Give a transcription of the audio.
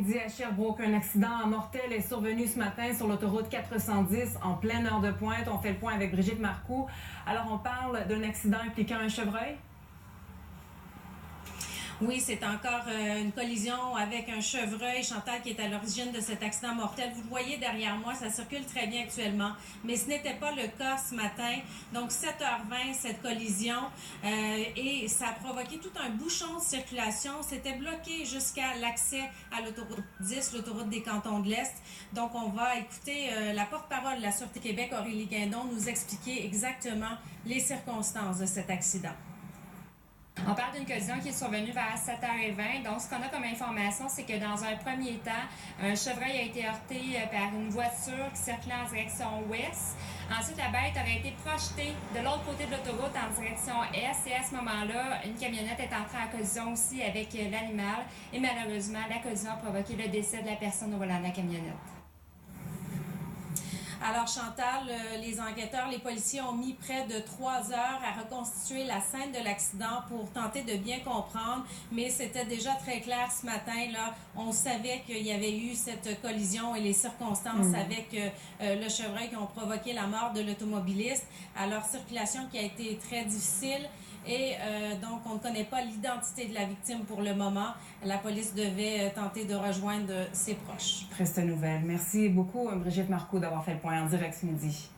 midi à Sherbrooke. Un accident mortel est survenu ce matin sur l'autoroute 410 en pleine heure de pointe. On fait le point avec Brigitte Marcoux. Alors, on parle d'un accident impliquant un chevreuil? Oui, c'est encore une collision avec un chevreuil, Chantal, qui est à l'origine de cet accident mortel. Vous le voyez derrière moi, ça circule très bien actuellement, mais ce n'était pas le cas ce matin. Donc 7h20, cette collision, et ça a provoqué tout un bouchon de circulation. C'était bloqué jusqu'à l'accès à l'autoroute 10, l'autoroute des Cantons de l'Est. Donc on va écouter la porte-parole de la Sûreté Québec, Aurélie Guindon, nous expliquer exactement les circonstances de cet accident. On parle d'une collision qui est survenue vers 7h20. Donc, ce qu'on a comme information, c'est que dans un premier temps, un chevreuil a été heurté par une voiture qui circulait en direction ouest. Ensuite, la bête aurait été projetée de l'autre côté de l'autoroute en direction est. Et à ce moment-là, une camionnette est entrée en collision aussi avec l'animal. Et malheureusement, la collision a provoqué le décès de la personne au volant de la camionnette. Alors Chantal, les enquêteurs, les policiers ont mis près de 3 heures à reconstituer la scène de l'accident pour tenter de bien comprendre, mais c'était déjà très clair ce matin. Là, on savait qu'il y avait eu cette collision et les circonstances avec le chevreuil qui ont provoqué la mort de l'automobiliste. Alors, circulation qui a été très difficile. Et donc, on ne connaît pas l'identité de la victime pour le moment. La police devait tenter de rejoindre ses proches. Triste nouvelle. Merci beaucoup, Brigitte Marcoux, d'avoir fait le point en direct ce midi.